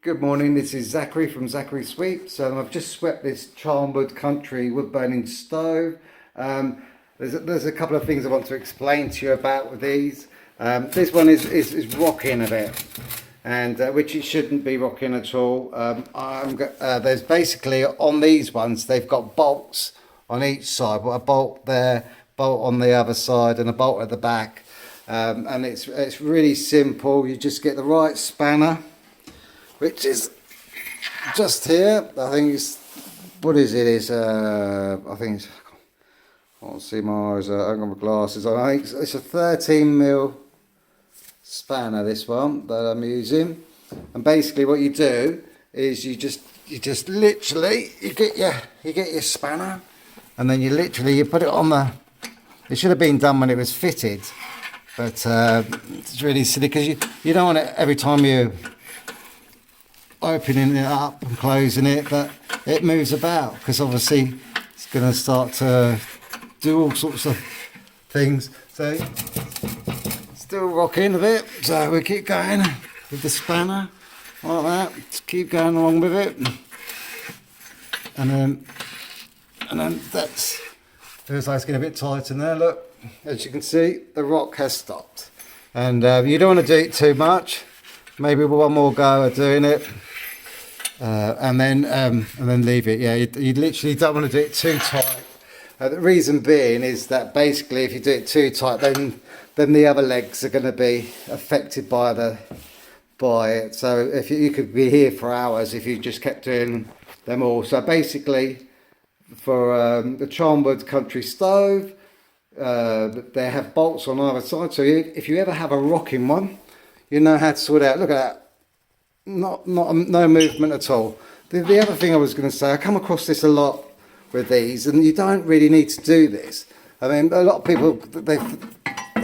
Good morning, this is Zachary from Zachary Sweeps. I've just swept this Charnwood country wood burning stove. There's a couple of things I want to explain to you about with these. This one is rocking a bit, and which it shouldn't be rocking at all. There's basically on these ones, they've got bolts on each side, a bolt there, bolt on the other side, and a bolt at the back. And it's really simple. You just get the right spanner, which is just here. I think it's, what is it? I think it's, I can't see my eyes. I haven't got my glasses on. I think it's a 13mm spanner, this one that I'm using. And basically, what you do is you just literally you get your spanner, and then you put it on the. It should have been done when it was fitted, but it's really silly because you don't want it every time you opening it up and closing it that it moves about, because obviously it's going to start to do all sorts of things. So still rocking a bit, so we keep going with the spanner like that. Just keep going along with it, and then that's feels like it's getting a bit tight in there. Look, as you can see, the rock has stopped, and you don't want to do it too much. Maybe one more go at doing it. And then leave it. Yeah, you literally don't want to do it too tight. The reason being is that basically, if you do it too tight, then the other legs are going to be affected by it. So if you could be here for hours if you just kept doing them all. So basically, for the Charnwood country stove, they have bolts on either side. So if you ever have a rocking one, you know how to sort it out. Look at that. No movement at all. The other thing I was going to say, I come across this a lot with these, and you don't really need to do this. I mean, a lot of people, they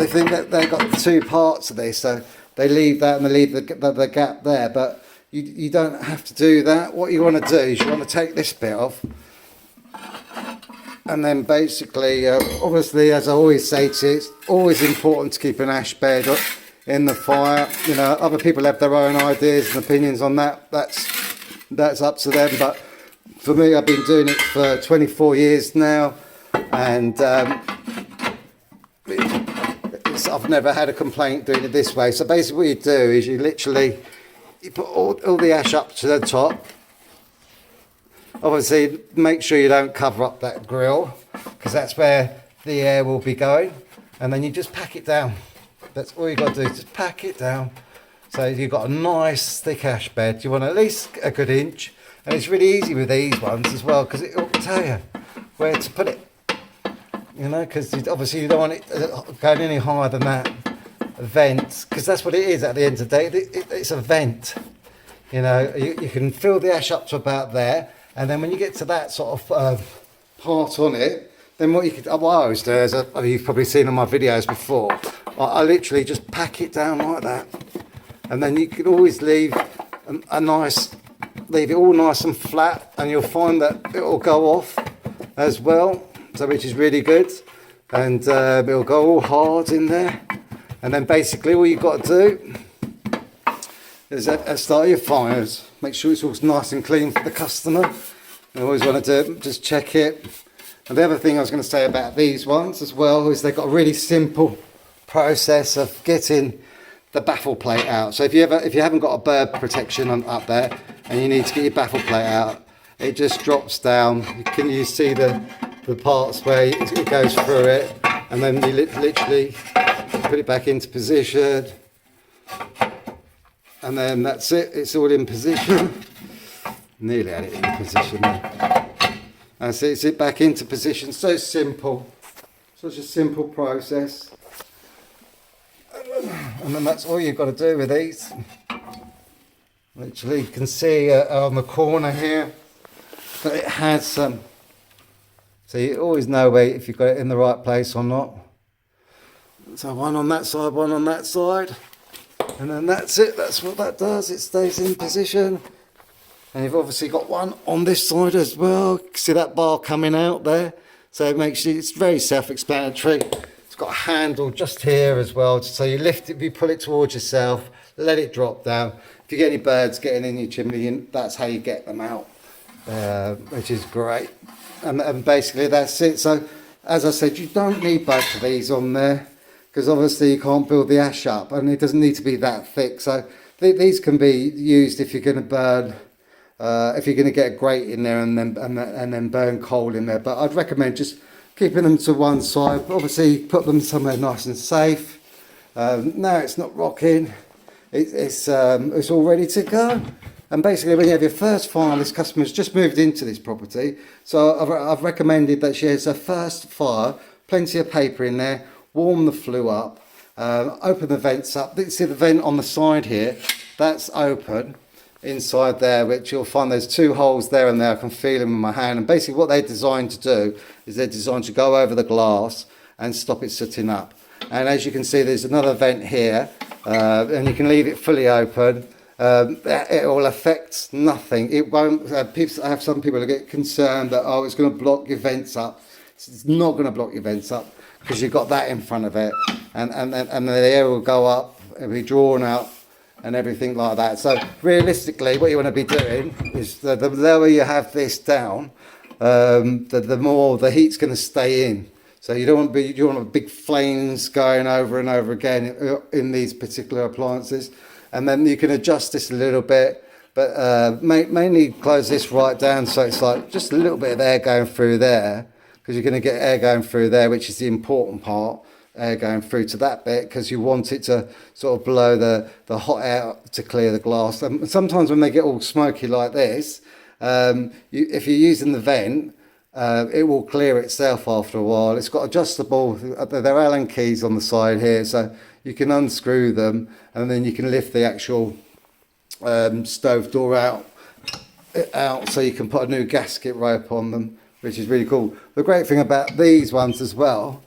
think that they've got two parts of this, so they leave that and they leave the gap there, but you don't have to do that. What you want to do is you want to take this bit off, and then basically, obviously, as I always say to you, it's always important to keep an ash bed in the fire. You know, other people have their own ideas and opinions on that. That's up to them. But for me, I've been doing it for 24 years now, and I've never had a complaint doing it this way. So basically, what you do is you put all the ash up to the top. Obviously, make sure you don't cover up that grill, because that's where the air will be going, and then you just pack it down. That's all you got to do, just pack it down. So you've got a nice thick ash bed. You want at least a good inch, and it's really easy with these ones as well, because it will tell you where to put it. You know, because obviously you don't want it going any higher than that vent, because that's what it is at the end of the day. It's a vent. You know, you can fill the ash up to about there, and then when you get to that sort of part on it, then what I always do is, you've probably seen on my videos before, I literally just pack it down like that, and then you can always leave leave it all nice and flat, and you'll find that it will go off as well, so which is really good, and it'll go all hard in there. And then basically all you've got to do is start your fires. Make sure it's all nice and clean for the customer. You always want to do, just check it. And the other thing I was going to say about these ones as well is they've got a really simple process of getting the baffle plate out. So if you haven't got a bird protection up there and you need to get your baffle plate out, it just drops down. You see the parts where it goes through it, and then you literally put it back into position, and then that's it. It's all in position. Nearly had it in position there. And so it's it back into position. So simple, such a simple process. And then that's all you've got to do with these. Literally, you can see on the corner here that it has some. So you always know if you've got it in the right place or not. So one on that side, one on that side, and then that's it. That's what that does. It stays in position. And you've obviously got one on this side as well. See that bar coming out there? So it makes it's very self-explanatory. It's got a handle just here as well. So you lift it, you pull it towards yourself, let it drop down. if you get any birds getting in your chimney, that's how you get them out, which is great. And basically that's it. So as I said, you don't need both of these on there, because obviously you can't build the ash up, and it doesn't need to be that thick. So these can be used if you're going to burn, if you're going to get a grate in there and then burn coal in there. But I'd recommend just keeping them to one side. Obviously put them somewhere nice and safe. Now it's not rocking. It's all ready to go. And basically, when you have your first fire, this customer's just moved into this property, so I've recommended that she has her first fire, plenty of paper in there, warm the flue up, open the vents up. See the vent on the side here, that's open inside there, which you'll find there's 2 holes there and there. I can feel them in my hand. And basically what they're designed to do is they're designed to go over the glass and stop it sitting up. And as you can see, there's another vent here, and you can leave it fully open. It will affect nothing. It won't. I have some people that get concerned that, oh, it's going to block your vents up. It's not going to block your vents up, because you've got that in front of it, and the air will go up, it'll be drawn out and everything like that. So realistically, what you want to be doing is the lower you have this down, the more the heat's going to stay in. So you don't want big flames going over and over again in these particular appliances. And then you can adjust this a little bit, but mainly close this right down so it's like just a little bit of air going through there, because you're going to get air going through there, which is the important part, air going through to that bit, because you want it to sort of blow the hot air to clear the glass. And sometimes when they get all smoky like this, if you're using the vent, it will clear itself after a while. It's got adjustable, they're Allen keys on the side here, so you can unscrew them, and then you can lift the actual stove door out so you can put a new gasket rope on them, which is really cool. The great thing about these ones as well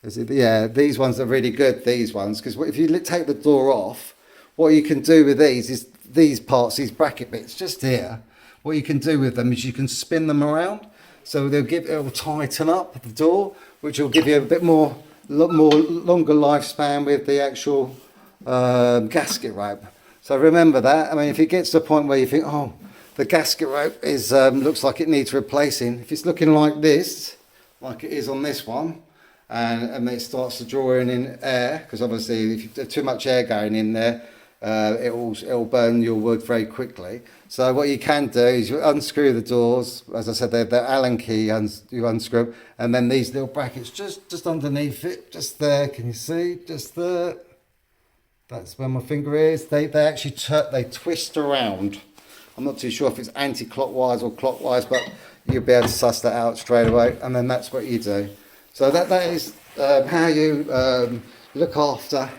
is these ones are really good, these ones, because if you take the door off, what you can do with these is these parts, these bracket bits just here, what you can do with them is you can spin them around, so it will tighten up the door, which will give you a bit more longer lifespan with the actual gasket rope. So remember that. I mean, if it gets to the point where you think, oh, the gasket rope is looks like it needs replacing, if it's looking like this, like it is on this one, and it starts to draw in air, because obviously if there's too much air going in there, it will burn your wood very quickly. So what you can do is you unscrew the doors. As I said, they're Allen key, you unscrew them, and then these little brackets just underneath it, just there. Can you see? Just there. That's where my finger is. They actually they twist around. I'm not too sure if it's anti-clockwise or clockwise, but you'll be able to suss that out straight away. And then that's what you do. So that is how you look after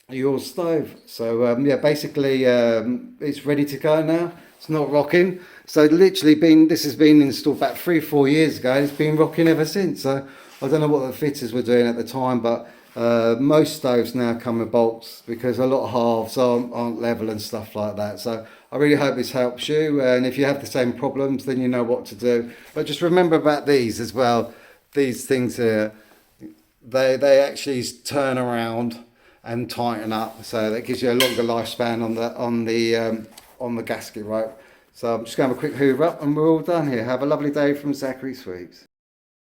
your stove. So yeah, basically it's ready to go now. It's not rocking. So literally this has been installed about 3-4 years ago. It's been rocking ever since. So I don't know what the fitters were doing at the time, but most stoves now come with bolts, because a lot of halves aren't level and stuff like that. So I really hope this helps you, and if you have the same problems, then you know what to do. But just remember about these as well. These things here, they actually turn around and tighten up, so that gives you a longer lifespan on the gasket rope. So I'm just going to have a quick hoover up and we're all done here. Have a lovely day from Zachary Sweeps.